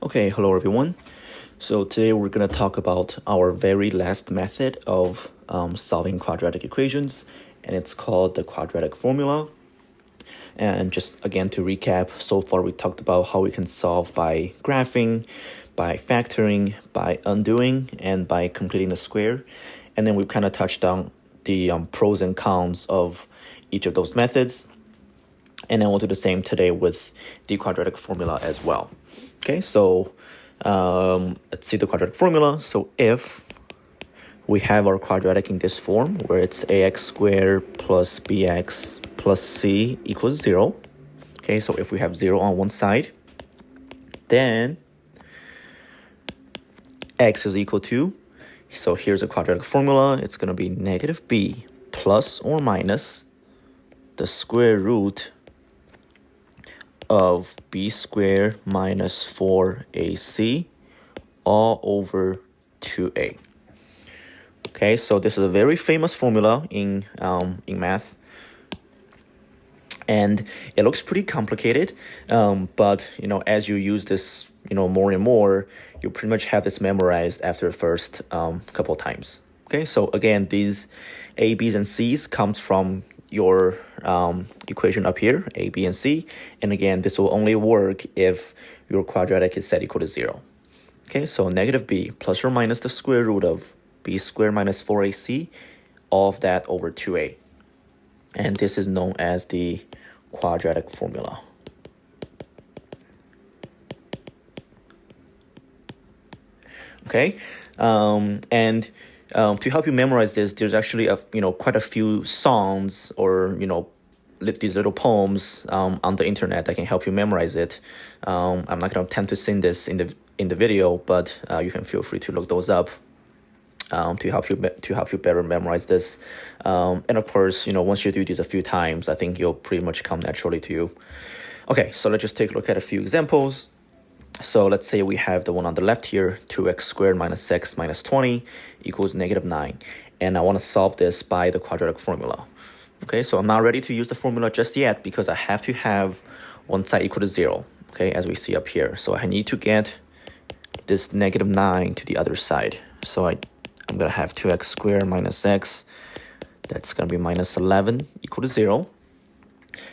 Okay, hello everyone. So today we're going to talk about our very last method of solving quadratic equations, and it's called the quadratic formula. And just again to recap, so far we talked about how we can solve by graphing, by factoring, by undoing, and by completing the square. And then we've kind of touched on the pros and cons of each of those methods. And then we'll do the same today with the quadratic formula as well. Okay, so let's see the quadratic formula. So if we have our quadratic in this form, where it's ax squared plus bx plus c equals 0. Okay, so if we have 0 on one side, then x is equal to, so here's a quadratic formula. It's going to be negative b plus or minus the square root of b squared minus 4ac all over 2a. Okay, so this is a very famous formula in math, and it looks pretty complicated, but as you use this more and more, you pretty much have this memorized after the first couple times. Okay, so again, these a, b's, and c's comes from your equation up here, a, b, and c, and again, this will only work if your quadratic is set equal to 0. Okay, so negative b plus or minus the square root of b squared minus 4ac, all of that over 2a. And this is known as the quadratic formula. Okay, and to help you memorize this, there's actually quite a few songs or these little poems on the internet that can help you memorize it. I'm not going to attempt to sing this in the video, but you can feel free to look those up to help you better memorize this. And of course, once you do this a few times, I think you'll pretty much come naturally to you. Okay, so let's just take a look at a few examples. So let's say we have the one on the left here, 2x squared minus x minus 20 equals negative 9. And I want to solve this by the quadratic formula. Okay, so I'm not ready to use the formula just yet because I have to have one side equal to 0, okay, as we see up here. So I need to get this negative 9 to the other side. So I'm going to have 2x squared minus x. That's going to be minus 11 equal to 0.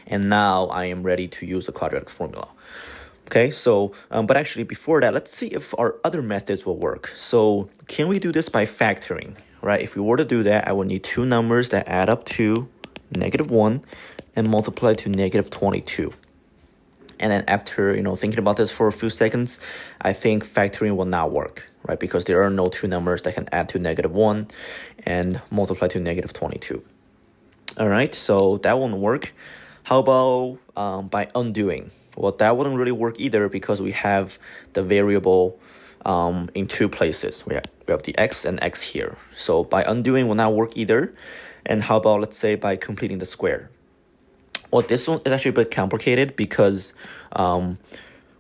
And now I am ready to use the quadratic formula. Okay, so, but actually before that, let's see if our other methods will work. So can we do this by factoring, right? If we were to do that, I would need two numbers that add up to negative 1 and multiply to negative 22. And then after, thinking about this for a few seconds, I think factoring will not work, right? Because there are no two numbers that can add to negative 1 and multiply to negative 22. All right, so that won't work. How about by undoing? Well, that wouldn't really work either because we have the variable in two places. We have the x and x here. So by undoing will not work either. And how about, let's say, by completing the square? Well, this one is actually a bit complicated because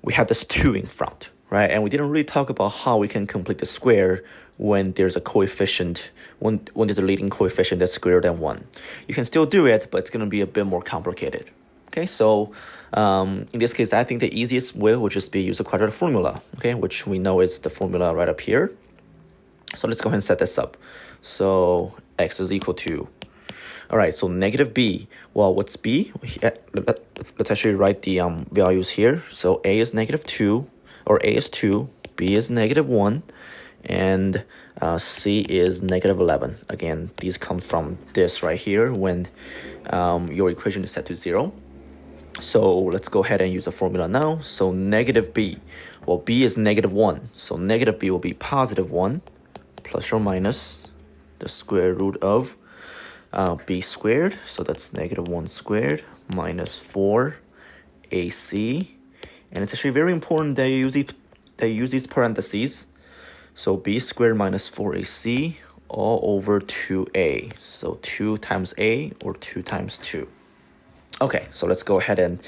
we have this 2 in front, right? And we didn't really talk about how we can complete the square when there's a coefficient, when there's a leading coefficient that's greater than 1. You can still do it, but it's going to be a bit more complicated. Okay, so in this case, I think the easiest way would just be use a quadratic formula, okay, which we know is the formula right up here. So let's go ahead and set this up. So x is equal to, all right, so negative b. Well, what's b? Let's actually write the values here. So a is negative 2, or a is 2, b is negative 1, and c is negative 11. Again, these come from this right here when your equation is set to 0. So let's go ahead and use the formula now. So negative b, well, b is negative 1. So negative b will be positive 1 plus or minus the square root of b squared. So that's negative 1 squared minus 4 ac. And it's actually very important that you use these parentheses. So b squared minus 4ac all over 2a. So 2 times a, or 2 times 2. Okay, so let's go ahead and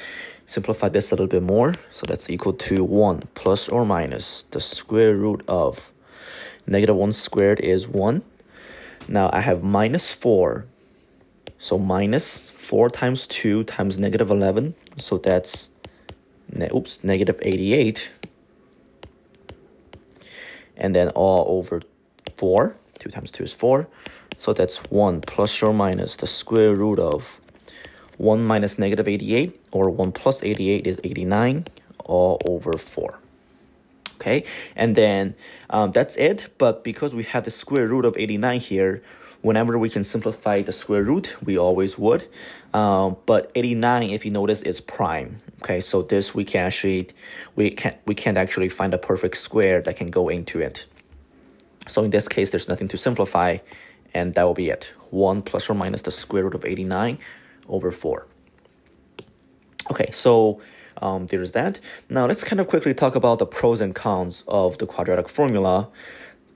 simplify this a little bit more. So that's equal to 1 plus or minus the square root of negative 1 squared is 1. Now I have minus 4. So minus 4 times 2 times negative 11. So that's negative 88 and then all over 4. 2 times 2 is 4. So that's 1 plus or minus the square root of 1 minus negative 88, or 1 plus 88 is 89, all over 4. Okay, and then that's it. But because we have the square root of 89 here, whenever we can simplify the square root, we always would. But 89, if you notice, is prime. Okay, so this we can actually we can't actually find a perfect square that can go into it. So in this case, there's nothing to simplify, and that will be it. 1 plus or minus the square root of 89 over 4. Okay, so there's that. Now let's kind of quickly talk about the pros and cons of the quadratic formula.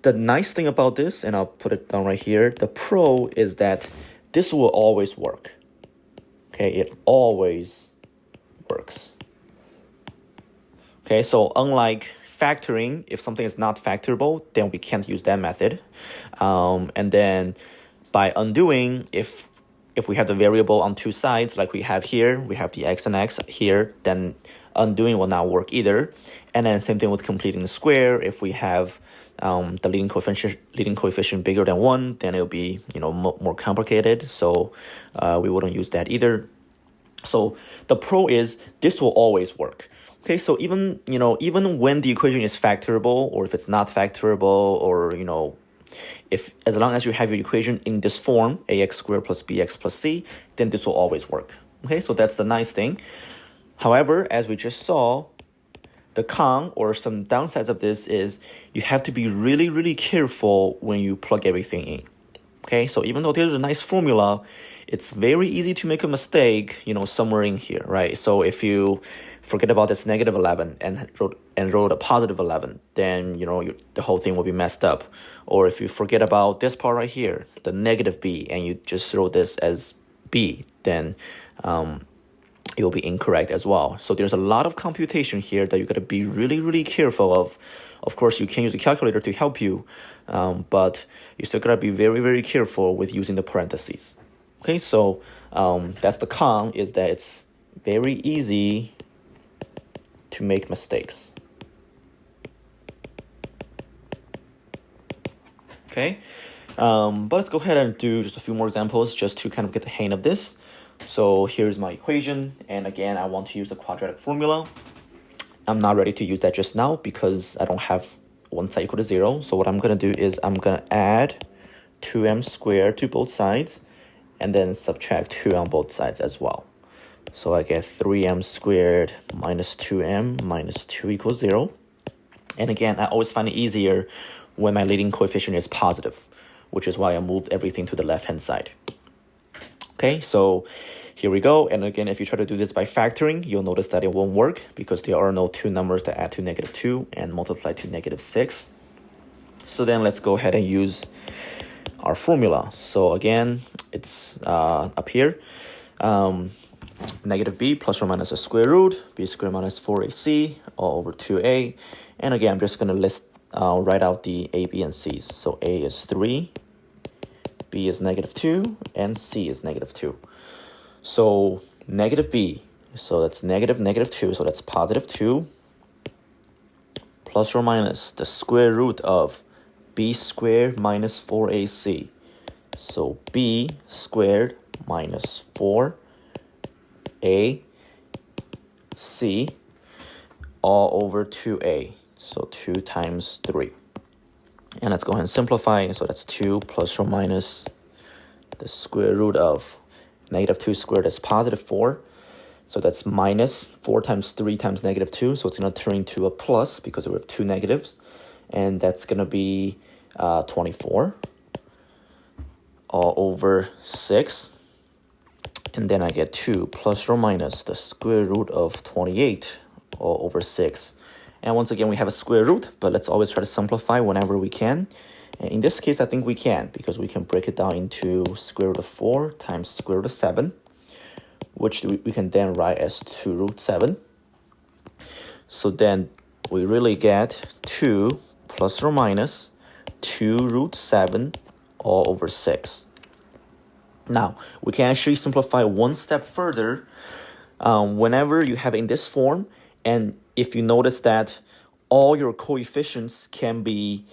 The nice thing about this, and I'll put it down right here, the pro is that this will always work. Okay, it always works. Okay, so unlike factoring, if something is not factorable, then we can't use that method. And then by undoing, if we have the variable on two sides, like we have here, we have the x and x here, then undoing will not work either. And then same thing with completing the square. If we have the leading coefficient bigger than 1, then it'll be more complicated. So we wouldn't use that either. So the pro is this will always work. Okay, so even when the equation is factorable, or if it's not factorable, or if as long as you have your equation in this form, ax squared plus bx plus c, then this will always work. Okay, so that's the nice thing. However, as we just saw, the con or some downsides of this is you have to be really, really careful when you plug everything in. Okay, so even though there's a nice formula, it's very easy to make a mistake, somewhere in here, right? So if you forget about this negative 11 and wrote a positive 11, then the whole thing will be messed up. Or if you forget about this part right here, the negative b, and you just wrote this as b, then it will be incorrect as well. So there's a lot of computation here that you got to be really, really careful of. Of course, you can use a calculator to help you, but you still got to be very, very careful with using the parentheses. Okay, so that's the con, is that it's very easy to make mistakes. Okay, but let's go ahead and do just a few more examples just to kind of get the hang of this. So here's my equation, and again, I want to use the quadratic formula. I'm not ready to use that just now because I don't have one side equal to 0. So what I'm going to do is I'm going to add 2m squared to both sides, and then subtract 2 on both sides as well. So I get 3m squared minus 2m minus 2 equals 0. And again, I always find it easier when my leading coefficient is positive, which is why I moved everything to the left-hand side. Okay, so here we go. And again, if you try to do this by factoring, you'll notice that it won't work because there are no two numbers that add to negative 2 and multiply to negative 6. So then let's go ahead and use our formula. So again, it's up here. Negative b plus or minus a square root, b squared minus 4ac, all over 2a. And again, I'm just going to write out the a, b, and c's. So a is 3, b is negative 2, and c is negative 2. So negative b, so that's negative 2, so that's positive 2, plus or minus the square root of b squared minus 4ac. So b squared minus 4ac, all over 2a. So 2 times 3. And let's go ahead and simplify. So that's 2 plus or minus the square root of negative 2 squared is positive 4. So that's minus 4 times 3 times negative 2. So it's going to turn into a plus because we have two negatives. And that's going to be 24 all over 6. And then I get 2 plus or minus the square root of 28 all over 6. And once again, we have a square root, but let's always try to simplify whenever we can. And in this case, I think we can, because we can break it down into square root of 4 times square root of 7, which we can then write as 2 root 7. So then we really get 2 plus or minus 2 root 7 all over 6. Now, we can actually simplify one step further whenever you have it in this form. And if you notice that all your coefficients can be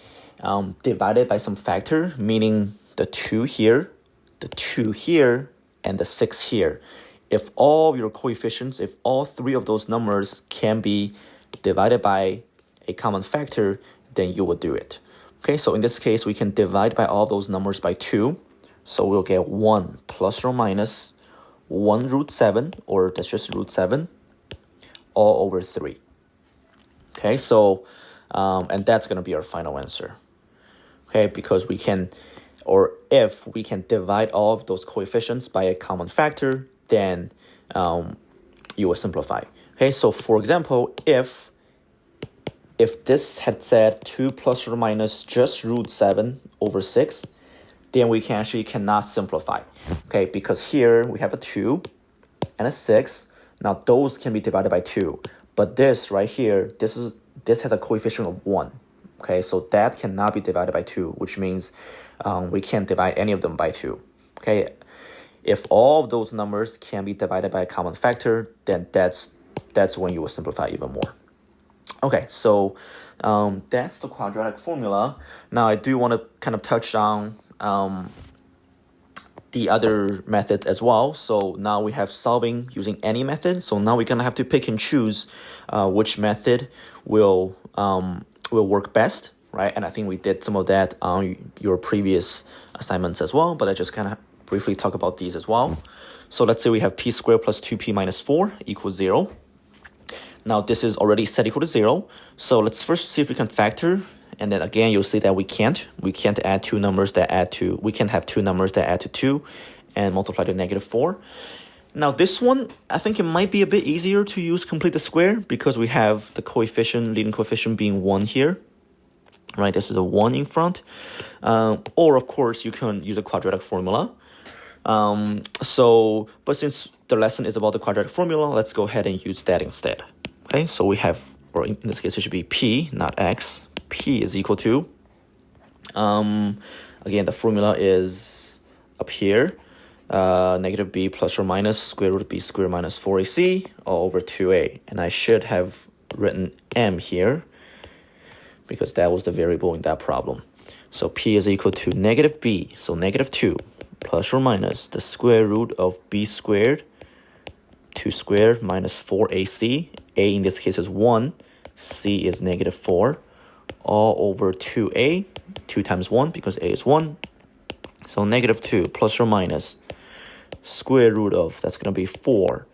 divided by some factor, meaning the 2 here, the 2 here, and the 6 here. If all your coefficients, if all three of those numbers can be divided by a common factor, then you would do it. Okay, so in this case, we can divide by all those numbers by 2. So we'll get 1 plus or minus 1 root 7, or that's just root 7, all over 3. Okay, so, and that's going to be our final answer. Okay, because we can, or if we can divide all of those coefficients by a common factor, then you will simplify. Okay, so for example, if this had said 2 plus or minus just root 7 over 6, then we cannot simplify. Okay, because here we have a 2 and a 6. Now those can be divided by 2. But this right here, this has a coefficient of 1. Okay, so that cannot be divided by 2, which means we can't divide any of them by 2. Okay, if all of those numbers can be divided by a common factor, then that's when you will simplify even more. Okay, so that's the quadratic formula. Now I do want to kind of touch on the other methods as well. So now we have solving using any method. So now we're gonna have to pick and choose which method will work best, right? And I think we did some of that on your previous assignments as well, but I just kind of briefly talk about these as well. So let's say we have p squared plus 2p minus 4 equals 0. Now this is already set equal to 0. So let's first see if we can factor. And then again, you'll see that we can't add two numbers that add to, we can have two numbers that add to 2 and multiply to negative 4. Now this one, I think it might be a bit easier to use complete the square because we have the leading coefficient being 1 here, right? This is a 1 in front. Or of course, you can use a quadratic formula. But since the lesson is about the quadratic formula, let's go ahead and use that instead. Okay, so we have, or in this case, it should be p, not x. P is equal to, again, the formula is up here, negative b plus or minus square root of b squared minus 4ac all over 2a. And I should have written m here because that was the variable in that problem. So p is equal to negative b, so negative 2 plus or minus the square root of b squared, 2 squared minus 4ac. A in this case is 1, c is negative 4. All over 2a, 2 times 1 because a is 1. So negative 2 plus or minus square root of, that's going to be 4.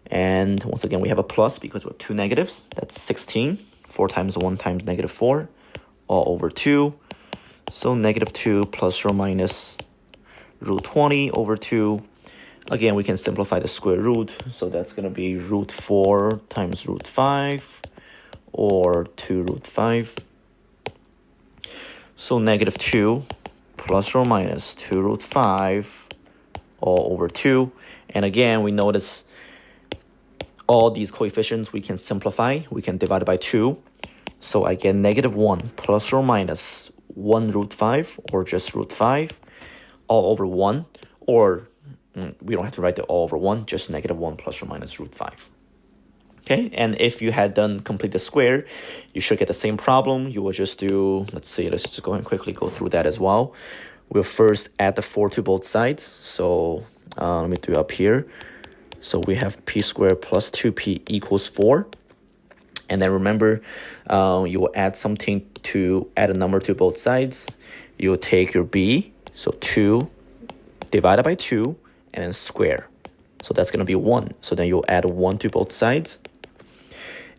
And once again, we have a plus because we have two negatives. That's 16. 4 times 1 times negative 4, all over 2. So negative 2 plus or minus root 20 over 2. Again, we can simplify the square root. So that's going to be root 4 times root 5. Or 2 root 5. So negative 2 plus or minus 2 root 5 all over 2. And again, we notice all these coefficients we can simplify. We can divide it by 2. So I get negative 1 plus or minus 1 root 5 or just root 5 all over 1. Or we don't have to write the all over 1, just negative 1 plus or minus root 5. Okay, and if you had done complete the square, you should get the same problem. You will just do, let's just go and quickly go through that as well. We'll first add the 4 to both sides. So let me do it up here. So we have p squared plus 2p equals 4. And then remember, you will add something to add a number to both sides. You will take your b, so 2 divided by 2, and then square. So that's going to be 1. So then you'll add 1 to both sides.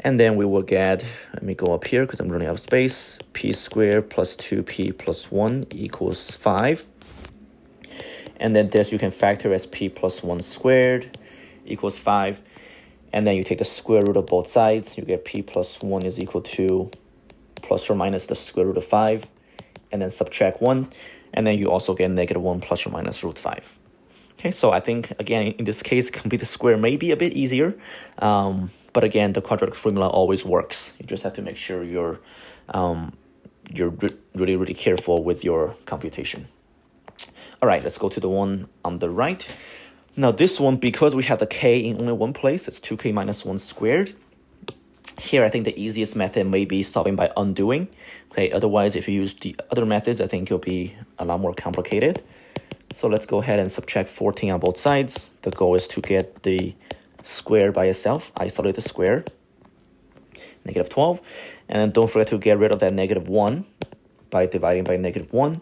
And then we will get, let me go up here because I'm running out of space. P squared plus 2p plus 1 equals 5. And then this you can factor as p plus 1 squared equals 5. And then you take the square root of both sides. You get p plus 1 is equal to plus or minus the square root of 5. And then subtract 1. And then you also get negative 1 plus or minus root 5. Okay, so I think, again, in this case, complete the square may be a bit easier. But again, the quadratic formula always works. You just have to make sure you're really, really careful with your computation. All right, let's go to the one on the right. Now this one, because we have the k in only one place, it's 2k minus 1 squared. Here, I think the easiest method may be solving by undoing. Okay, otherwise, if you use the other methods, I think it'll be a lot more complicated. So let's go ahead and subtract 14 on both sides. The goal is to get the square by itself, isolate the square, negative 12. And then don't forget to get rid of that negative 1 by dividing by negative 1.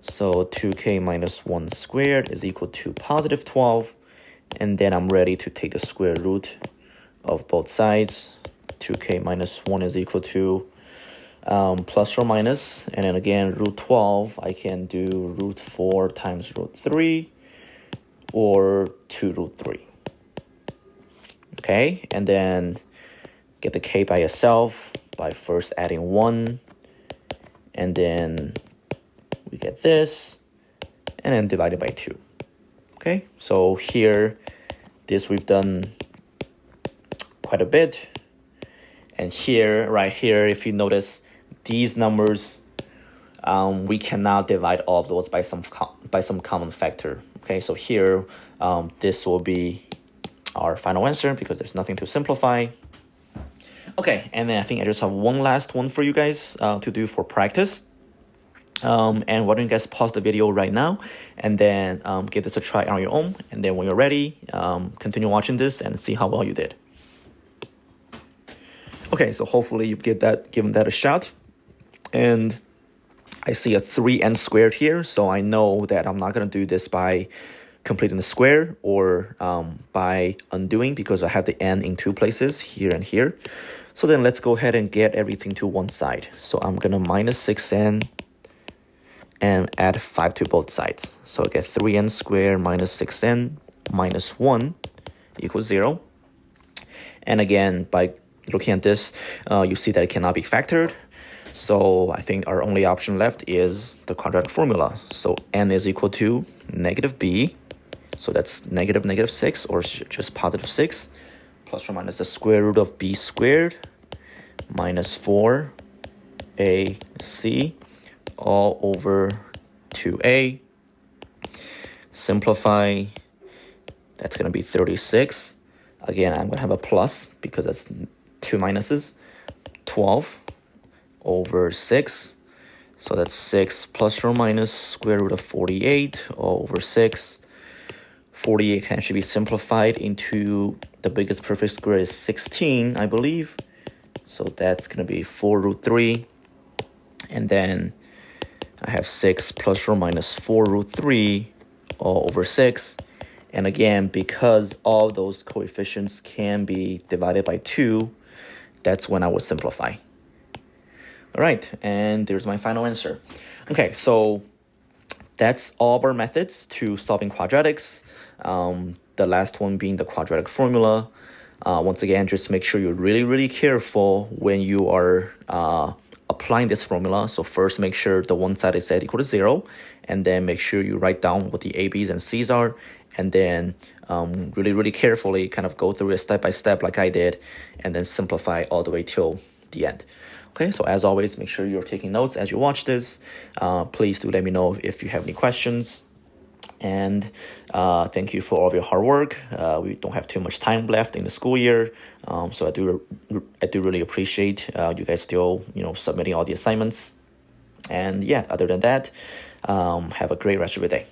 So 2k minus 1 squared is equal to positive 12. And then I'm ready to take the square root of both sides. 2k minus 1 is equal to plus or minus, and then again root 12, I can do root 4 times root 3 or 2 root 3. Okay, and then get the k by itself by first adding 1, and then we get this, and then divided by 2. Okay, so here, this we've done quite a bit. And here, right here, if you notice, these numbers, we cannot divide all of those by some common factor. Okay, so here, this will be our final answer because there's nothing to simplify. Okay, and then I think I just have one last one for you guys to do for practice. And why don't you guys pause the video right now and then give this a try on your own. And then when you're ready, continue watching this and see how well you did. Okay, so hopefully you've given that a shot. And I see a 3n squared here, so I know that I'm not going to do this by completing the square or by undoing because I have the n in two places, here and here. So then let's go ahead and get everything to one side. So I'm going to minus 6n and add 5 to both sides. So I get 3n squared minus 6n minus 1 equals 0. And again, by looking at this, you see that it cannot be factored. So I think our only option left is the quadratic formula. So n is equal to negative b. So that's negative 6 or just positive 6 plus or minus the square root of b squared minus 4ac all over 2a. Simplify, that's going to be 36. Again, I'm going to have a plus because that's 2 minuses. 12 over 6. So that's 6 plus or minus square root of 48 all over 6. 48 can actually be simplified into the biggest perfect square is 16, I believe. So that's going to be 4 root 3. And then I have 6 plus or minus 4 root 3 all over 6. And again, because all those coefficients can be divided by 2, that's when I would simplify. All right, and there's my final answer. Okay, so that's all of our methods to solving quadratics. The last one being the quadratic formula. Once again, just make sure you're really careful when you are applying this formula. So first, make sure the one side is set equal to 0, and then make sure you write down what the A, B's, and C's are, and then really carefully kind of go through it step by step like I did, and then simplify all the way till the end. Okay, so as always, make sure you're taking notes as you watch this. Please do let me know if you have any questions. And thank you for all of your hard work. We don't have too much time left in the school year, so I do really appreciate you guys still submitting all the assignments. And yeah, other than that, have a great rest of your day.